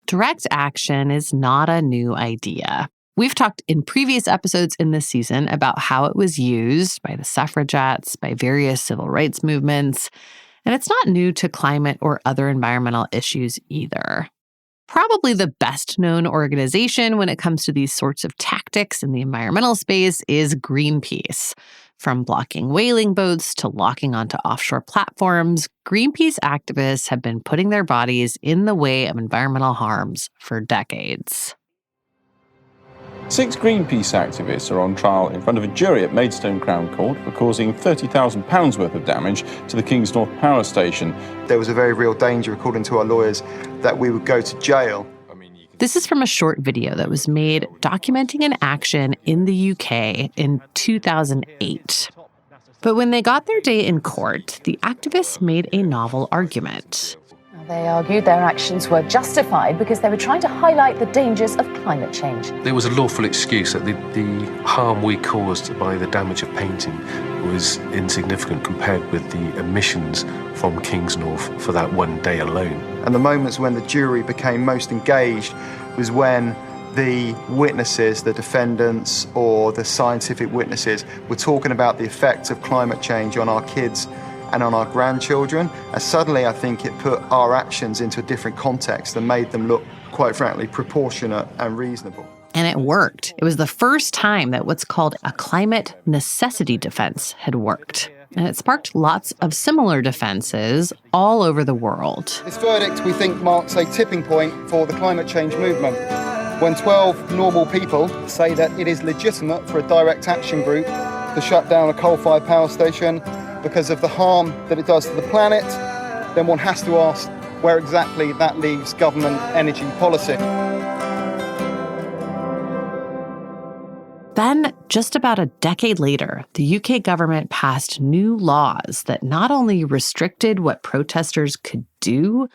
direct action is not a new idea. We've talked in previous episodes in this season about how it was used by the suffragettes, by various civil rights movements, and it's not new to climate or other environmental issues either. Probably the best-known organization when it comes to these sorts of tactics in the environmental space is Greenpeace. From blocking whaling boats to locking onto offshore platforms, Greenpeace activists have been putting their bodies in the way of environmental harms for decades. 6 Greenpeace activists are on trial in front of a jury at Maidstone Crown Court for causing £30,000 worth of damage to the Kingsnorth power station. There was a very real danger, according to our lawyers, that we would go to jail. This is from a short video that was made documenting an action in the UK in 2008. But when they got their day in court, the activists made a novel argument. They argued their actions were justified because they were trying to highlight the dangers of climate change. There was a lawful excuse that the harm we caused by the damage of painting was insignificant compared with the emissions from Kingsnorth for that one day alone. And the moments when the jury became most engaged was when the witnesses, the defendants or the scientific witnesses, were talking about the effects of climate change on our kids and on our grandchildren. And suddenly I think it put our actions into a different context and made them look, quite frankly, proportionate and reasonable. And it worked. It was the first time that what's called a climate necessity defense had worked. And it sparked lots of similar defenses all over the world. This verdict, we think, marks a tipping point for the climate change movement. When 12 normal people say that it is legitimate for a direct action group to shut down a coal-fired power station because of the harm that it does to the planet, then one has to ask where exactly that leaves government energy policy. Then, just about a decade later, the UK government passed new laws that not only restricted what protesters could do,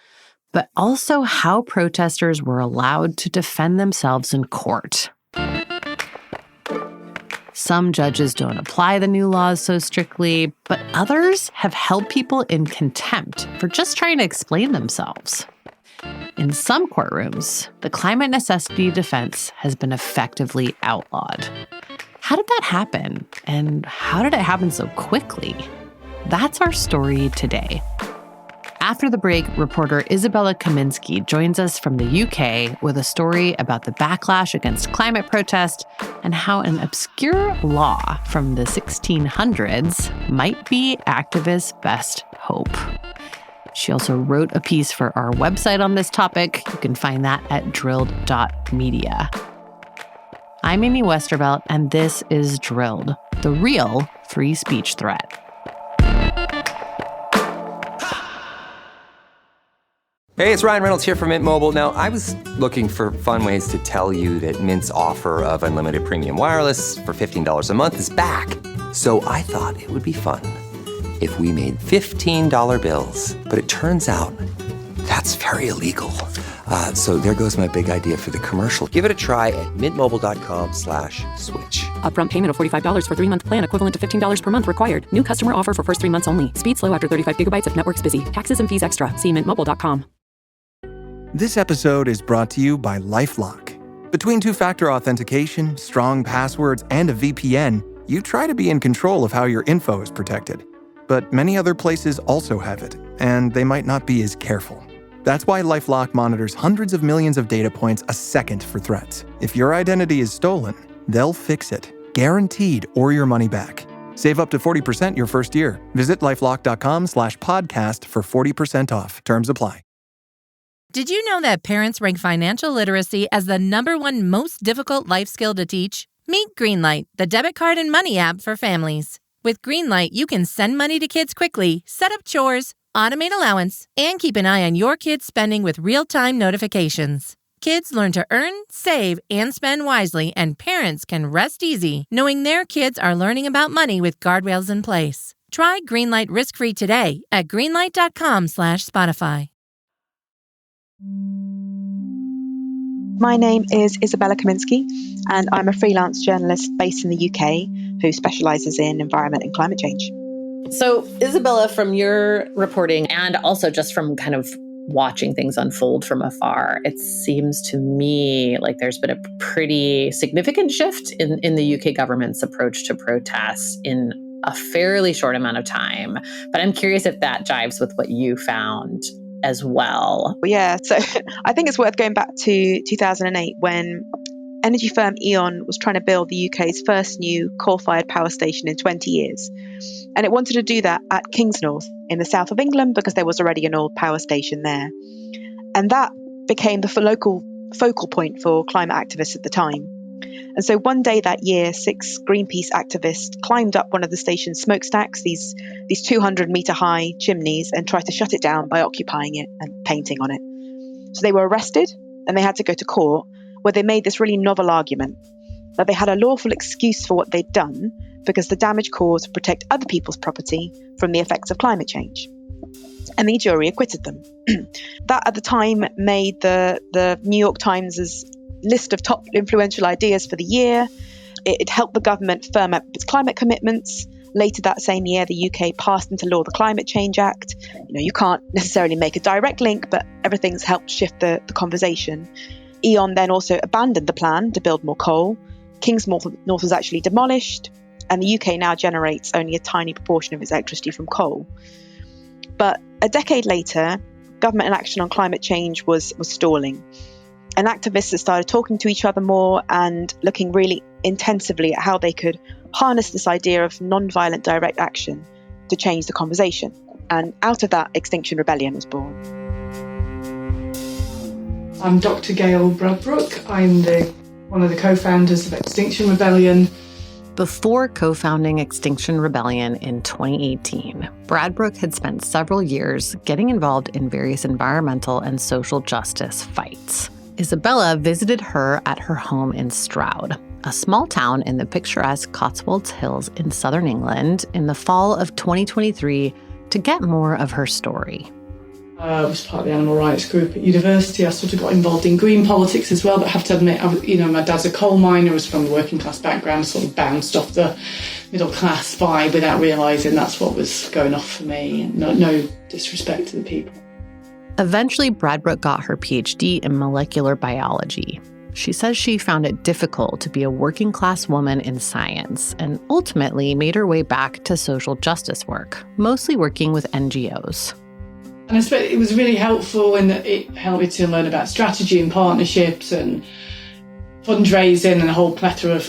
but also how protesters were allowed to defend themselves in court. Some judges don't apply the new laws so strictly, but others have held people in contempt for just trying to explain themselves. In some courtrooms, the climate necessity defense has been effectively outlawed. How did that happen? And how did it happen so quickly? That's our story today. After the break, reporter Isabella Kaminsky joins us from the UK with a story about the backlash against climate protest and how an obscure law from the 1600s might be activists' best hope. She also wrote a piece for our website on this topic. You can find that at drilled.media. I'm Amy Westervelt, and this is Drilled, the real free speech threat. Hey, it's Ryan Reynolds here from Mint Mobile. Now, I was looking for fun ways to tell you that Mint's offer of unlimited premium wireless for $15 a month is back. So I thought it would be fun if we made $15 bills. But it turns out that's very illegal. So there goes my big idea for the commercial. Give it a try at mintmobile.com/switch. Upfront payment of $45 for 3-month plan, equivalent to $15 per month required. New customer offer for first 3 months only. Speed slow after 35 gigabytes if network's busy. Taxes and fees extra. See mintmobile.com. This episode is brought to you by LifeLock. Between two-factor authentication, strong passwords, and a VPN, you try to be in control of how your info is protected. But many other places also have it, and they might not be as careful. That's why LifeLock monitors hundreds of millions of data points a second for threats. If your identity is stolen, they'll fix it, guaranteed, or your money back. Save up to 40% your first year. Visit LifeLock.com/podcast for 40% off. Terms apply. Did you know that parents rank financial literacy as the #1 most difficult life skill to teach? Meet Greenlight, the debit card and money app for families. With Greenlight, you can send money to kids quickly, set up chores, automate allowance, and keep an eye on your kids' spending with real-time notifications. Kids learn to earn, save, and spend wisely, and parents can rest easy knowing their kids are learning about money with guardrails in place. Try Greenlight risk-free today at greenlight.com/Spotify. My name is Isabella Kaminsky, and I'm a freelance journalist based in the UK who specialises in environment and climate change. So, Isabella, from your reporting and also just from kind of watching things unfold from afar, it seems to me like there's been a pretty significant shift in the UK government's approach to protests in a fairly short amount of time. But I'm curious if that jives with what you found as well. Yeah, so I think it's worth going back to 2008 when energy firm E.ON was trying to build the UK's first new coal-fired power station in 20 years. And it wanted to do that at Kingsnorth in the south of England because there was already an old power station there. And that became the local focal point for climate activists at the time. And so one day that year, 6 Greenpeace activists climbed up one of the station's smokestacks, these 200-metre high chimneys, and tried to shut it down by occupying it and painting on it. So they were arrested and they had to go to court, where they made this really novel argument that they had a lawful excuse for what they'd done because the damage caused would protect other people's property from the effects of climate change. And the jury acquitted them. That at the time made the New York Times' list of top influential ideas for the year. It helped the government firm up its climate commitments. Later that same year, the UK passed into law the Climate Change Act. You can't necessarily make a direct link, but everything's helped shift the conversation. E.ON then also abandoned the plan to build more coal. Kingsnorth was actually demolished, and the UK now generates only a tiny proportion of its electricity from coal. But a decade later, government inaction on climate change was stalling. And activists had started talking to each other more and looking really intensively at how they could harness this idea of non-violent direct action to change the conversation. And out of that, Extinction Rebellion was born. I'm Dr. Gail Bradbrook. I'm one of the co-founders of Extinction Rebellion. Before co-founding Extinction Rebellion in 2018, Bradbrook had spent several years getting involved in various environmental and social justice fights. Isabella visited her at her home in Stroud, a small town in the picturesque Cotswolds Hills in southern England, in the fall of 2023 to get more of her story. I was part of the animal rights group at university. I sort of got involved in green politics as well, but I have to admit, my dad's a coal miner, was from a working class background, sort of bounced off the middle class vibe without realising that's what was going off for me. And no disrespect to the people. Eventually, Bradbrook got her PhD in molecular biology. She says she found it difficult to be a working class woman in science and ultimately made her way back to social justice work, mostly working with NGOs. And I suppose it was really helpful in that it helped me to learn about strategy and partnerships and fundraising and a whole plethora of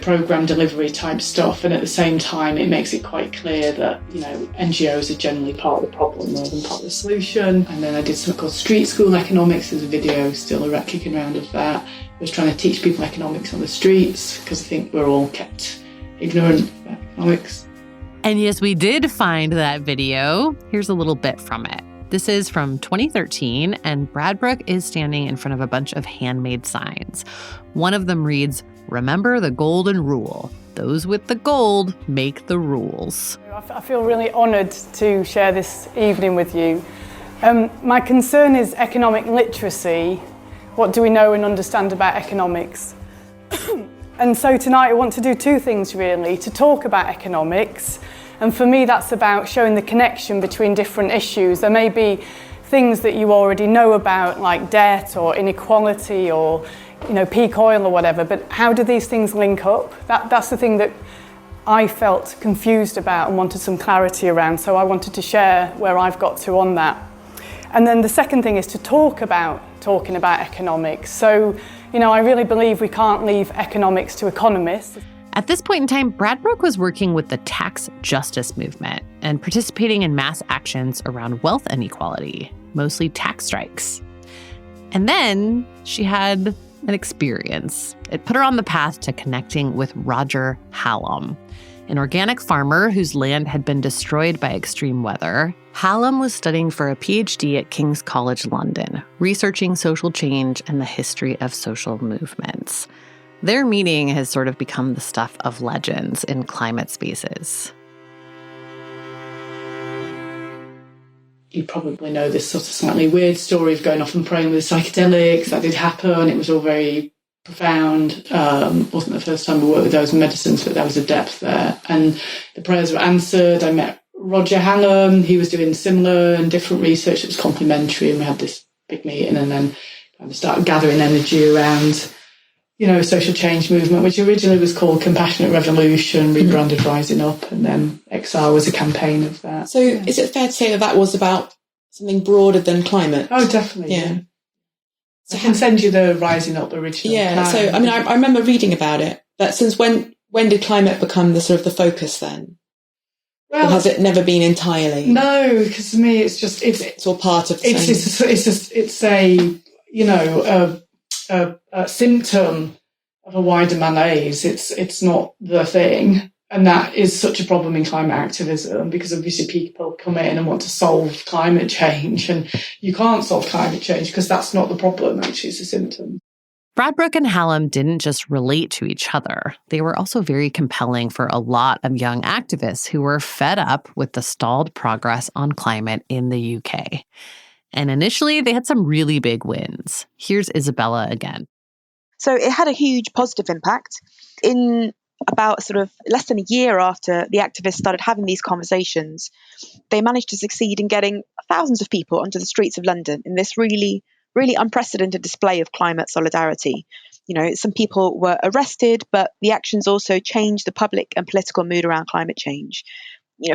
program delivery type stuff. And at the same time, it makes it quite clear that, NGOs are generally part of the problem rather than part of the solution. And then I did something called street school economics. There's a video still kicking around of that. I was trying to teach people economics on the streets because I think we're all kept ignorant of economics. And yes, we did find that video. Here's a little bit from it. This is from 2013, and Bradbrook is standing in front of a bunch of handmade signs. One of them reads, "Remember the golden rule. Those with the gold make the rules." I feel really honoured to share this evening with you. My concern is economic literacy. What do we know and understand about economics? And so tonight I want to do two things really, to talk about economics. And for me that's about showing the connection between different issues. There may be things that you already know about, like debt or inequality or peak oil or whatever, but how do these things link up? That's the thing that I felt confused about and wanted some clarity around, so I wanted to share where I've got to on that. And then the second thing is to talking about economics. So, I really believe we can't leave economics to economists. At this point in time, Bradbrook was working with the tax justice movement and participating in mass actions around wealth inequality, mostly tax strikes. And then she had an experience. It put her on the path to connecting with Roger Hallam, an organic farmer whose land had been destroyed by extreme weather. Hallam was studying for a PhD at King's College London, researching social change and the history of social movements. Their meeting has sort of become the stuff of legends in climate spaces. You probably know this sort of slightly weird story of going off and praying with psychedelics. That did happen. It was all very profound. Wasn't the first time I worked with those medicines, but there was a depth there. And the prayers were answered. I met Roger Hallam, he was doing similar and different research. It was complementary, and we had this big meeting, and then kind of started gathering energy around, social change movement, which originally was called Compassionate Revolution, rebranded Rising Up, and then XR was a campaign of that. So is it fair to say that was about something broader than climate? Oh, definitely, yeah. So I can send you the Rising Up original. Yeah, plan. so I mean, I remember reading about it, but since when did climate become the sort of the focus then? Well, or has it never been entirely? No, because to me it's all part of the same. It's a symptom of a wider malaise. It's not the thing. And that is such a problem in climate activism, because obviously people come in and want to solve climate change, and you can't solve climate change because that's not the problem, actually, it's a symptom. Bradbrook and Hallam didn't just relate to each other. They were also very compelling for a lot of young activists who were fed up with the stalled progress on climate in the UK. And initially, they had some really big wins. Here's Isabella again. So it had a huge positive impact. In about sort of less than a year after the activists started having these conversations, they managed to succeed in getting thousands of people onto the streets of London in this really unprecedented display of climate solidarity. Some people were arrested, but the actions also changed the public and political mood around climate change.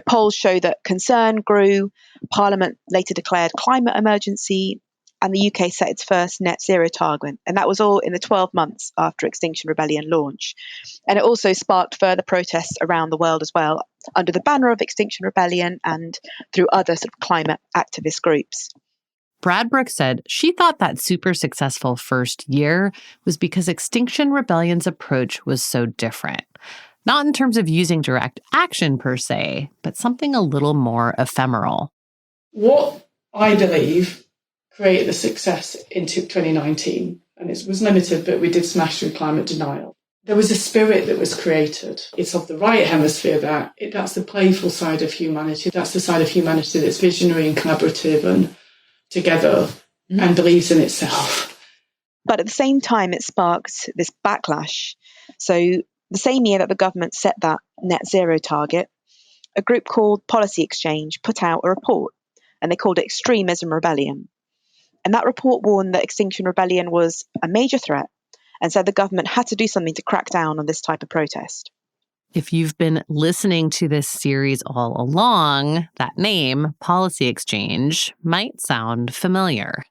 Polls show that concern grew, Parliament later declared climate emergency, and the UK set its first net zero target. And that was all in the 12 months after Extinction Rebellion launch. And it also sparked further protests around the world as well, under the banner of Extinction Rebellion and through other sort of climate activist groups. Bradbrook said she thought that super successful first year was because Extinction Rebellion's approach was so different. Not in terms of using direct action per se, but something a little more ephemeral. What I believe created the success in 2019, and it was limited, but we did smash through climate denial. There was a spirit that was created. It's of the right hemisphere that's the playful side of humanity. That's the side of humanity that's visionary and collaborative and together and believes in itself. But at the same time, it sparked this backlash. So the same year that the government set that net zero target, a group called Policy Exchange put out a report, and they called it Extremism Rebellion. And that report warned that Extinction Rebellion was a major threat, and said the government had to do something to crack down on this type of protest. If you've been listening to this series all along, that name, Policy Exchange, might sound familiar.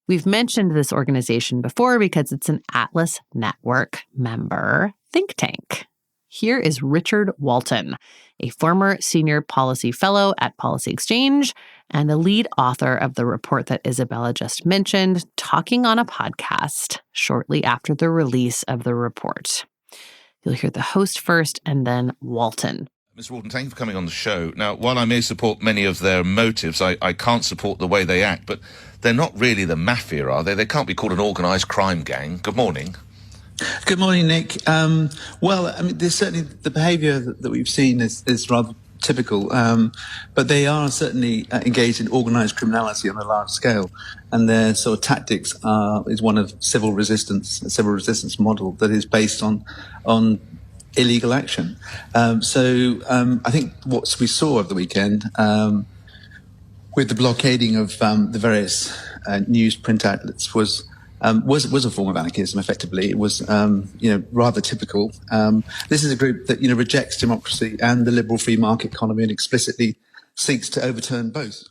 We've mentioned this organization before because it's an Atlas Network member think tank. Here is Richard Walton, a former senior policy fellow at Policy Exchange and the lead author of the report that Isabella just mentioned, talking on a podcast shortly after the release of the report. You'll hear the host first and then Walton. Ms. Walton, thank you for coming on the show. Now, while I may support many of their motives, I can't support the way they act, but they're not really the mafia, are they? They can't be called an organised crime gang. Good morning. Good morning, Nick. Well, I mean, there's certainly the behaviour that we've seen is rather typical, but they are certainly engaged in organised criminality on a large scale, and their sort of tactics is one of civil resistance, a civil resistance model that is based on illegal action. So I think what we saw over the weekend with the blockading of the various news print outlets was a form of anarchism. Effectively, it was rather typical. This is a group that rejects democracy and the liberal free market economy and explicitly seeks to overturn both.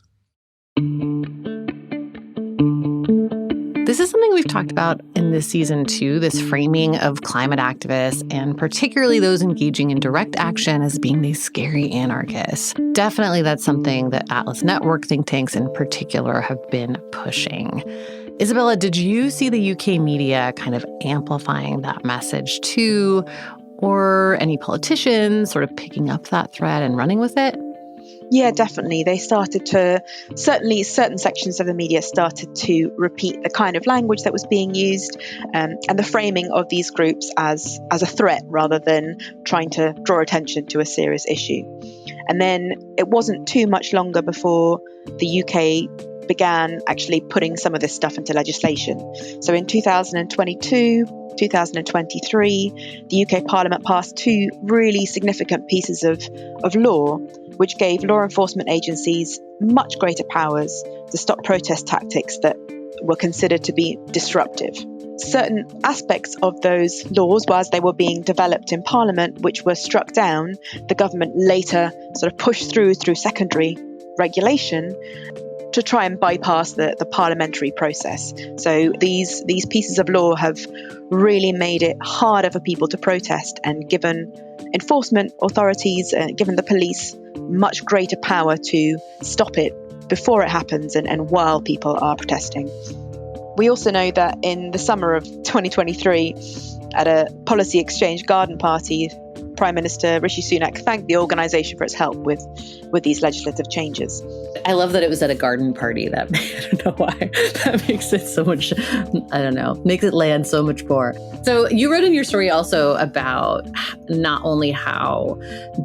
This is something we've talked about in this season too, this framing of climate activists and particularly those engaging in direct action as being these scary anarchists. Definitely that's something that Atlas Network think tanks in particular have been pushing. Isabella, did you see the UK media kind of amplifying that message too, or any politicians sort of picking up that thread and running with it? Yeah, definitely. They started to, certainly certain sections of the media started to repeat the kind of language that was being used and the framing of these groups as a threat rather than trying to draw attention to a serious issue. And then it wasn't too much longer before the UK began actually putting some of this stuff into legislation. So in 2022, 2023, the UK Parliament passed two really significant pieces of law which gave law enforcement agencies much greater powers to stop protest tactics that were considered to be disruptive. Certain aspects of those laws, as they were being developed in Parliament, which were struck down, the government later sort of pushed through secondary regulation to try and bypass the parliamentary process. So these pieces of law have really made it harder for people to protest and given enforcement authorities, given the police much greater power to stop it before it happens and while people are protesting. We also know that in the summer of 2023, at a policy exchange garden party, Prime Minister Rishi Sunak thanked the organisation for its help with these legislative changes. I love that it was at a garden party. I don't know why. That makes it so much, makes it land so much more. So you wrote in your story also about not only how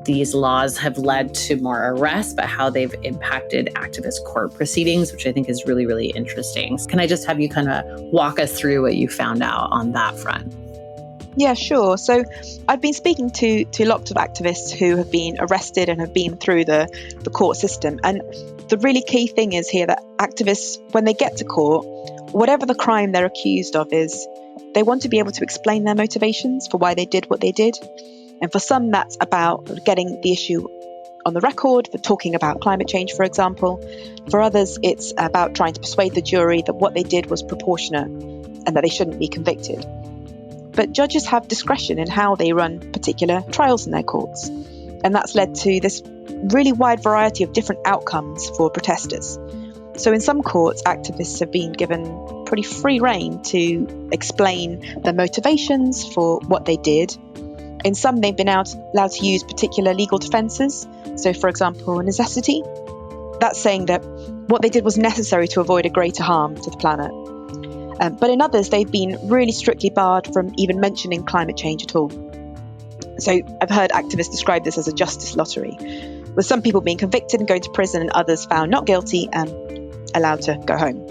these laws have led to more arrests, but how they've impacted activist court proceedings, which I think is really, really interesting. Can I just have you kind of walk us through what you found out on that front? Yeah, sure. So I've been speaking to lots of activists who have been arrested and have been through the court system. And the really key thing is here that activists, when they get to court, whatever the crime they're accused of is, they want to be able to explain their motivations for why they did what they did. And for some, that's about getting the issue on the record, for talking about climate change, for example. For others, it's about trying to persuade the jury that what they did was proportionate and that they shouldn't be convicted. But judges have discretion in how they run particular trials in their courts. And that's led to this really wide variety of different outcomes for protesters. So in some courts, activists have been given pretty free rein to explain their motivations for what they did. In some, they've been allowed to use particular legal defences. So, for example, necessity. That's saying that what they did was necessary to avoid a greater harm to the planet. But in others, they've been really strictly barred from even mentioning climate change at all. So I've heard activists describe this as a justice lottery, with some people being convicted and going to prison and others found not guilty and allowed to go home.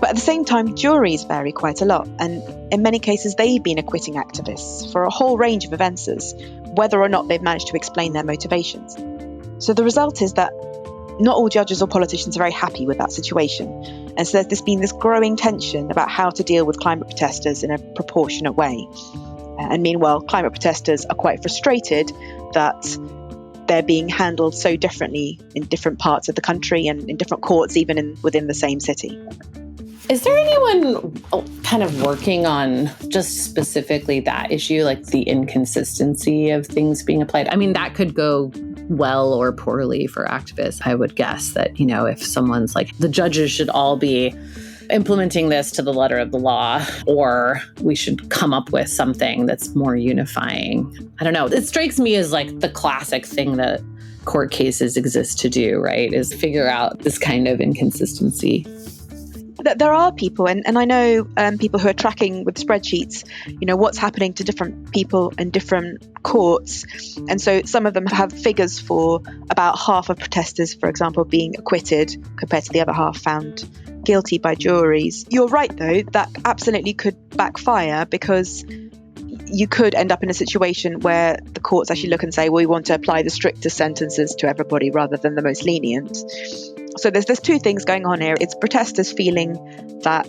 But at the same time, juries vary quite a lot. And in many cases, they've been acquitting activists for a whole range of offences, whether or not they've managed to explain their motivations. So the result is that not all judges or politicians are very happy with that situation. And so there's been this growing tension about how to deal with climate protesters in a proportionate way. And meanwhile, climate protesters are quite frustrated that they're being handled so differently in different parts of the country and in different courts, even within the same city. Is there anyone kind of working on just specifically that issue, like the inconsistency of things being applied? I mean, that could go well or poorly for activists. I would guess that, if someone's like, the judges should all be implementing this to the letter of the law, or we should come up with something that's more unifying. I don't know. It strikes me as like the classic thing that court cases exist to do, right? Is figure out this kind of inconsistency. There are people, and I know people who are tracking with spreadsheets, what's happening to different people in different courts. And so some of them have figures for about half of protesters, for example, being acquitted compared to the other half found guilty by juries. You're right, though, that absolutely could backfire because you could end up in a situation where the courts actually look and say, well, we want to apply the strictest sentences to everybody rather than the most lenient. So there's two things going on here. It's protesters feeling that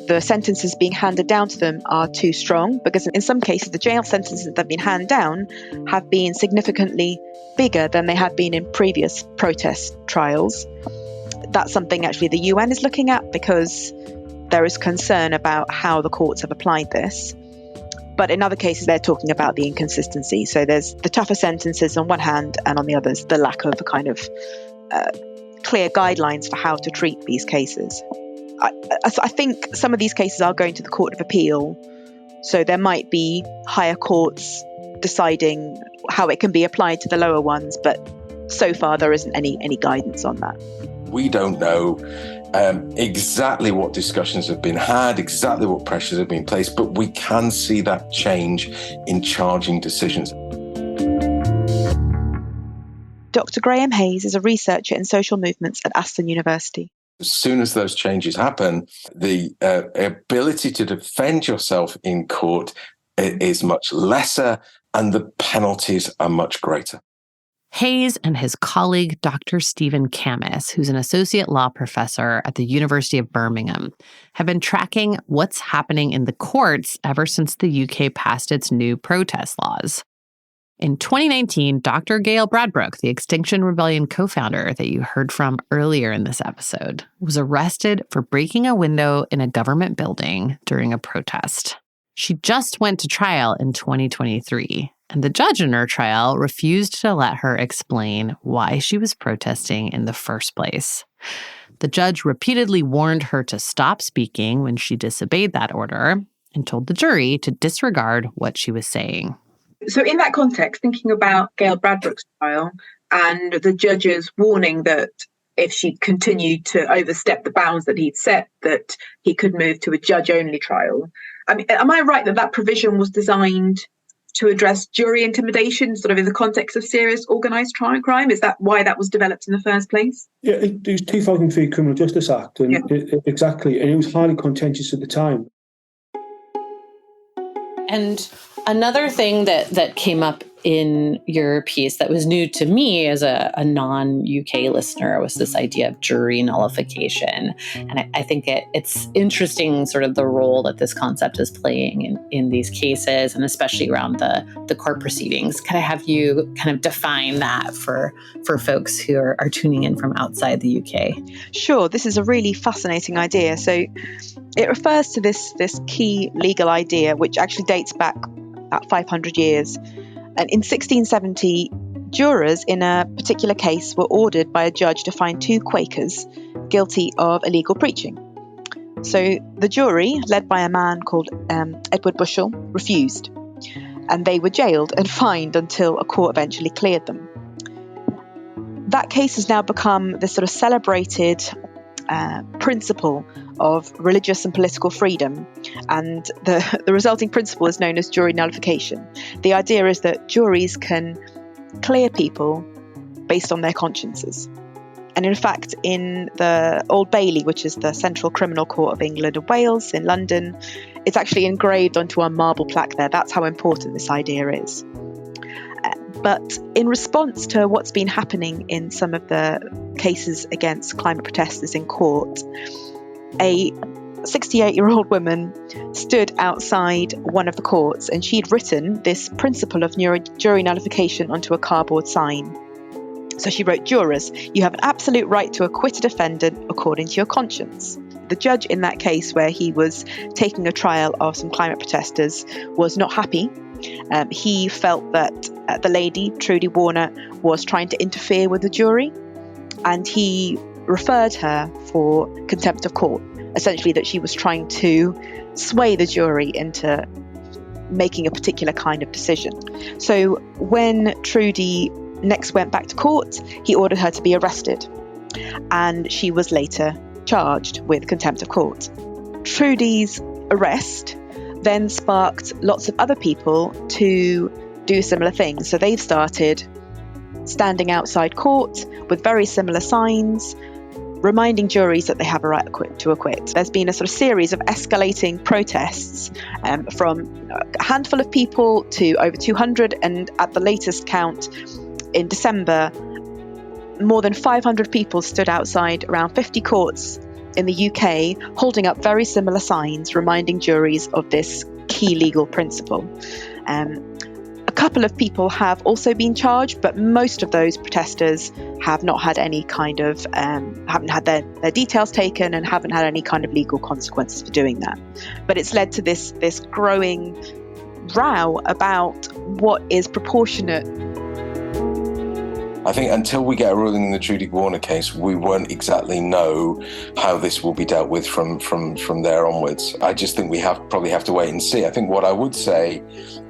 the sentences being handed down to them are too strong, because in some cases, the jail sentences that have been handed down have been significantly bigger than they had been in previous protest trials. That's something actually the UN is looking at because there is concern about how the courts have applied this. But in other cases, they're talking about the inconsistency. So there's the tougher sentences on one hand, and on the others, the lack of a kind of clear guidelines for how to treat these cases. I think some of these cases are going to the Court of Appeal, so there might be higher courts deciding how it can be applied to the lower ones, but so far there isn't any guidance on that. We don't know exactly what discussions have been had, exactly what pressures have been placed, but we can see that change in charging decisions. Dr. Graham Hayes is a researcher in social movements at Aston University. As soon as those changes happen, the ability to defend yourself in court is much lesser and the penalties are much greater. Hayes and his colleague, Dr. Stephen Camus, who's an associate law professor at the University of Birmingham, have been tracking what's happening in the courts ever since the UK passed its new protest laws. In 2019, Dr. Gail Bradbrook, the Extinction Rebellion co-founder that you heard from earlier in this episode, was arrested for breaking a window in a government building during a protest. She just went to trial in 2023, and the judge in her trial refused to let her explain why she was protesting in the first place. The judge repeatedly warned her to stop speaking when she disobeyed that order and told the jury to disregard what she was saying. So in that context, thinking about Gail Bradbrook's trial and the judge's warning that if she continued to overstep the bounds that he'd set, that he could move to a judge-only trial. I mean, am I right that that provision was designed to address jury intimidation, sort of in the context of serious organised crime? Is that why that was developed in the first place? Yeah, it was 2003 Criminal Justice Act, and exactly, and it was highly contentious at the time. And another thing that came up in your piece that was new to me as a non-UK listener was this idea of jury nullification. And I think it's interesting sort of the role that this concept is playing in these cases, and especially around the court proceedings. Can I have you kind of define that for folks who are tuning in from outside the UK? Sure, this is a really fascinating idea. So it refers to this key legal idea, which actually dates back about 500 years. And in 1670, jurors in a particular case were ordered by a judge to find two Quakers guilty of illegal preaching. So the jury, led by a man called Edward Bushell, refused. And they were jailed and fined until a court eventually cleared them. That case has now become this sort of celebrated principle of religious and political freedom, and the resulting principle is known as jury nullification. The idea is that juries can clear people based on their consciences. And in fact, in the Old Bailey, which is the Central Criminal Court of England and Wales in London, it's actually engraved onto a marble plaque there. That's how important this idea is. But in response to what's been happening in some of the cases against climate protesters in court, a 68-year-old woman stood outside one of the courts, and she'd written this principle of jury nullification onto a cardboard sign. So she wrote, "Jurors, you have an absolute right to acquit a defendant according to your conscience." The judge in that case, where he was taking a trial of some climate protesters, was not happy. He felt that the lady, Trudy Warner, was trying to interfere with the jury, and he referred her for contempt of court, essentially that she was trying to sway the jury into making a particular kind of decision. So when Trudy next went back to court, he ordered her to be arrested, and she was later charged with contempt of court. Trudy's arrest then sparked lots of other people to do similar things. So they've started standing outside court with very similar signs, reminding juries that they have a right to acquit. There's been a sort of series of escalating protests from a handful of people to over 200, and at the latest count in December, more than 500 people stood outside around 50 courts in the UK, holding up very similar signs, reminding juries of this key legal principle. A couple of people have also been charged, but most of those protesters have not had any kind of, haven't had their details taken and haven't had any kind of legal consequences for doing that. But it's led to this growing row about what is proportionate. I think until we get a ruling in the Trudy Warner case, we won't exactly know how this will be dealt with from there onwards. I just think we probably have to wait and see. I think what I would say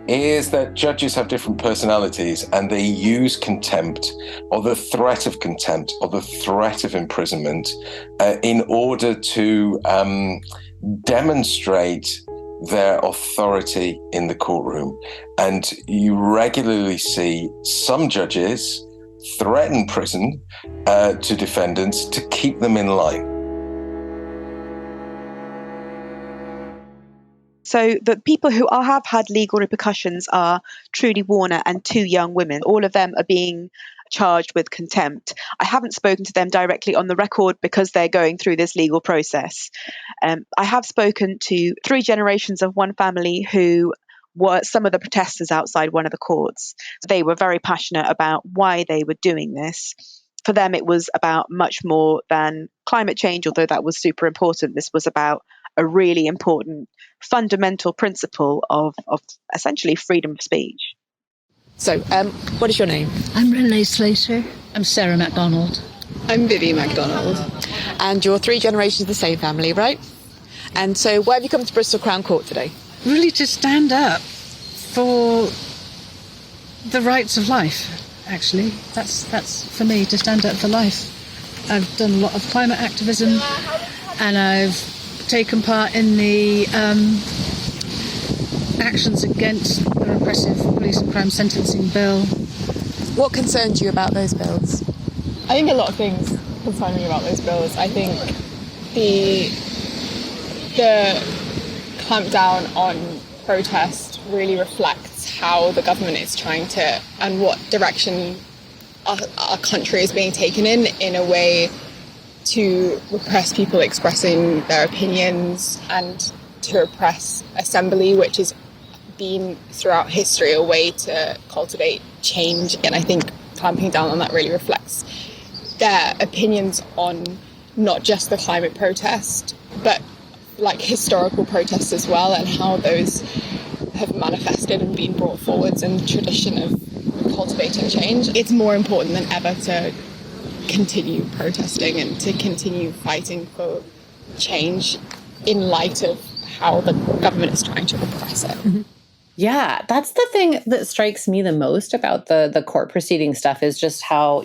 is that judges have different personalities, and they use contempt or the threat of contempt or the threat of imprisonment in order to demonstrate their authority in the courtroom. And you regularly see some judges threaten prison to defendants to keep them in line. So the people who have had legal repercussions are Trudy Warner and two young women. All of them are being charged with contempt. I haven't spoken to them directly on the record because they're going through this legal process. I have spoken to 3 generations of one family who were some of the protesters outside one of the courts. They were very passionate about why they were doing this. For them, it was about much more than climate change, although that was super important. This was about a really important fundamental principle of essentially freedom of speech. So, what is your name? I'm Renee Slater. I'm Sarah MacDonald. I'm Vivi MacDonald. And you're 3 generations of the same family, right? And so why have you come to Bristol Crown Court today? Really to stand up for the rights of life, actually. That's for me, to stand up for life. I've done a lot of climate activism, and I've taken part in the actions against the repressive police and crime sentencing bill. What concerns you about those bills? I think a lot of things concern me about those bills. I think the clampdown on protest really reflects how the government is trying to, and what direction our country is being taken in a way to repress people expressing their opinions and to repress assembly, which has been throughout history a way to cultivate change. And I think clamping down on that really reflects their opinions on not just the climate protest, but like historical protests as well, and how those have manifested and been brought forwards in the tradition of cultivating change. It's more important than ever to continue protesting and to continue fighting for change in light of how the government is trying to repress it. Mm-hmm. Yeah, that's the thing that strikes me the most about the court proceeding stuff, is just how,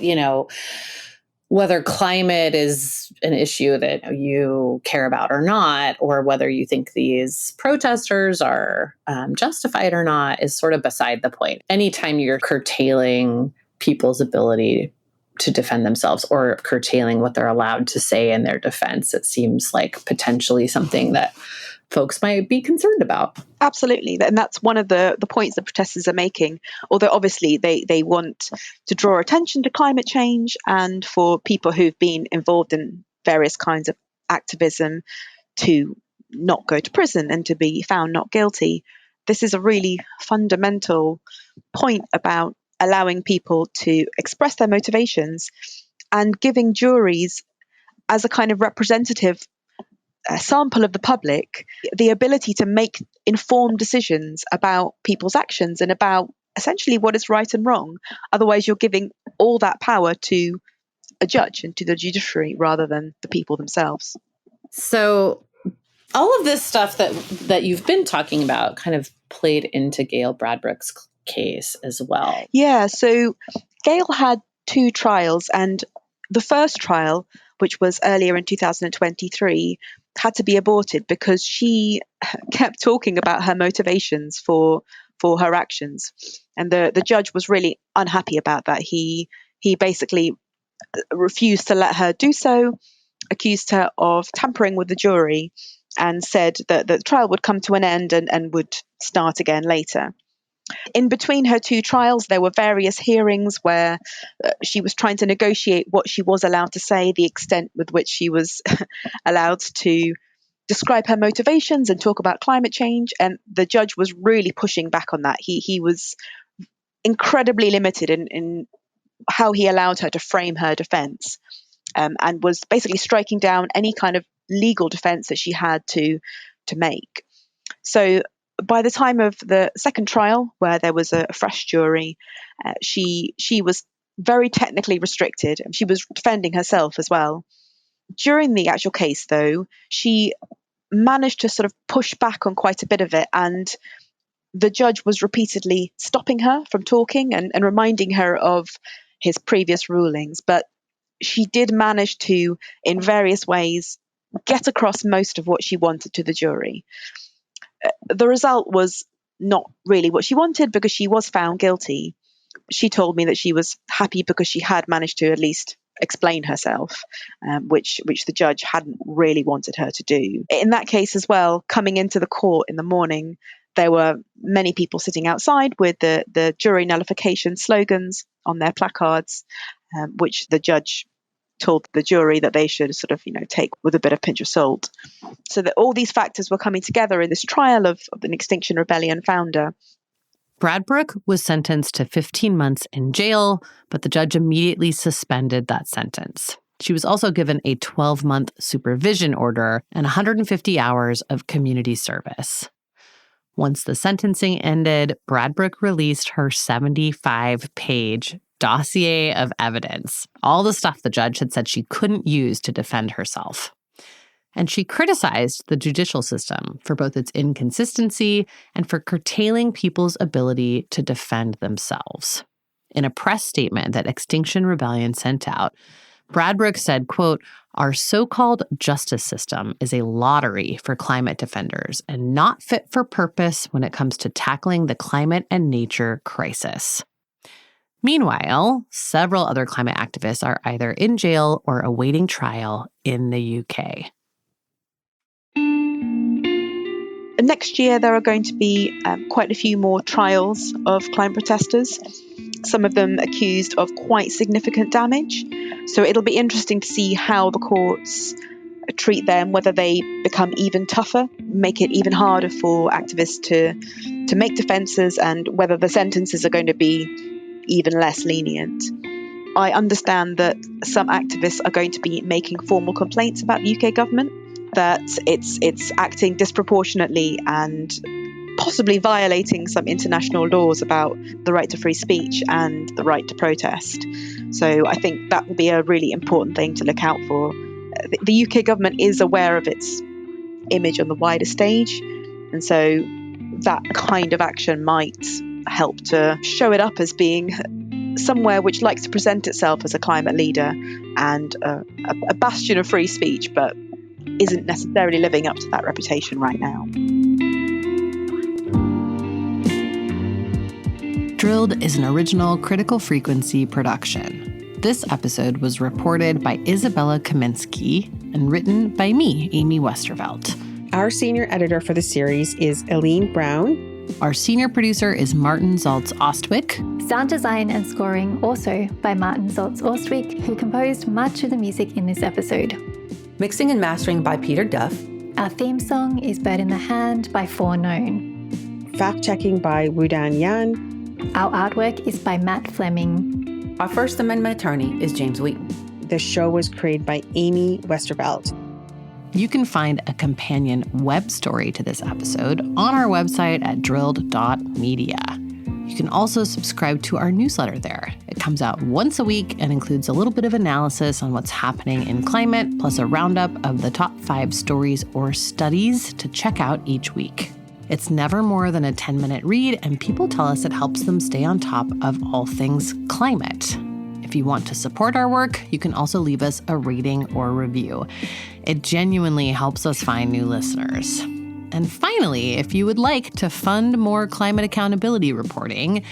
whether climate is an issue that you care about or not, or whether you think these protesters are justified or not, is sort of beside the point. Anytime you're curtailing people's ability to defend themselves or curtailing what they're allowed to say in their defense, it seems like potentially something that folks might be concerned about. Absolutely. And that's one of the points that protesters are making. Although obviously they want to draw attention to climate change and for people who've been involved in various kinds of activism to not go to prison and to be found not guilty. This is a really fundamental point about allowing people to express their motivations and giving juries, as a kind of representative sample of the public, the ability to make informed decisions about people's actions and about essentially what is right and wrong. Otherwise, you're giving all that power to a judge and to the judiciary rather than the people themselves. So all of this stuff that you've been talking about kind of played into Gail Bradbrook's case as well. Yeah, so Gail had 2 trials, and the first trial, which was earlier in 2023, had to be aborted because she kept talking about her motivations for her actions. And the judge was really unhappy about that. He basically refused to let her do so, accused her of tampering with the jury, and said that the trial would come to an end and would start again later. In between her 2 trials, there were various hearings where she was trying to negotiate what she was allowed to say, the extent with which she was allowed to describe her motivations and talk about climate change. And the judge was really pushing back on that. He was incredibly limited in how he allowed her to frame her defense, and was basically striking down any kind of legal defense that she had to make. So by the time of the second trial, where there was a fresh jury, she was very technically restricted, and she was defending herself as well. During the actual case, though, she managed to sort of push back on quite a bit of it, and the judge was repeatedly stopping her from talking and reminding her of his previous rulings. But she did manage to, in various ways, get across most of what she wanted to the jury. The result was not really what she wanted because she was found guilty. She told me that she was happy because she had managed to at least explain herself, which the judge hadn't really wanted her to do. In that case as well, coming into the court in the morning, There were many people sitting outside with the jury nullification slogans on their placards, which the judge told the jury that they should sort of, take with a bit of pinch of salt. So that all these factors were coming together in this trial of an Extinction Rebellion founder. Bradbrook was sentenced to 15 months in jail, but the judge immediately suspended that sentence. She was also given a 12-month supervision order and 150 hours of community service. Once the sentencing ended, Bradbrook released her 75-page dossier of evidence, all the stuff the judge had said she couldn't use to defend herself. And she criticized the judicial system for both its inconsistency and for curtailing people's ability to defend themselves. In a press statement that Extinction Rebellion sent out, Bradbrook said, quote, "Our so-called justice system is a lottery for climate defenders and not fit for purpose when it comes to tackling the climate and nature crisis." Meanwhile, several other climate activists are either in jail or awaiting trial in the UK. Next year, there are going to be quite a few more trials of climate protesters, some of them accused of quite significant damage. So it'll be interesting to see how the courts treat them, whether they become even tougher, make it even harder for activists to make defences, and whether the sentences are going to be even less lenient. I understand that some activists are going to be making formal complaints about the UK government, that it's acting disproportionately and possibly violating some international laws about the right to free speech and the right to protest. So I think that will be a really important thing to look out for. The UK government is aware of its image on the wider stage, and so that kind of action might help to show it up as being somewhere which likes to present itself as a climate leader and a bastion of free speech, but isn't necessarily living up to that reputation right now. Drilled is an original Critical Frequency production. This episode was reported by Isabella Kaminsky and written by me, Amy Westervelt. Our senior editor for the series is Eileen Brown. Our senior producer is Martin Zaltz-Ostwick. Sound design and scoring also by Martin Zaltz-Ostwick, who composed much of the music in this episode. Mixing and mastering by Peter Duff. Our theme song is Bird in the Hand by Foreknown. Fact-checking by Wudan Yan. Our artwork is by Matt Fleming. Our First Amendment attorney is James Wheaton. The show was created by Amy Westervelt. You can find a companion web story to this episode on our website at drilled.media. You can also subscribe to our newsletter there. It comes out once a week and includes a little bit of analysis on what's happening in climate, plus a roundup of the top 5 stories or studies to check out each week. It's never more than a 10-minute read, and people tell us it helps them stay on top of all things climate. If you want to support our work, you can also leave us a rating or review. It genuinely helps us find new listeners. And finally, if you would like to fund more climate accountability reporting,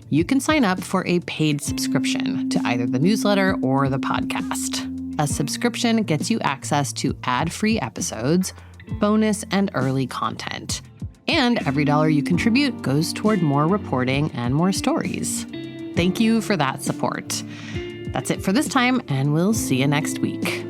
you can sign up for a paid subscription to either the newsletter or the podcast. A subscription gets you access to ad-free episodes, bonus and early content. And every dollar you contribute goes toward more reporting and more stories. Thank you for that support. That's it for this time, and we'll see you next week.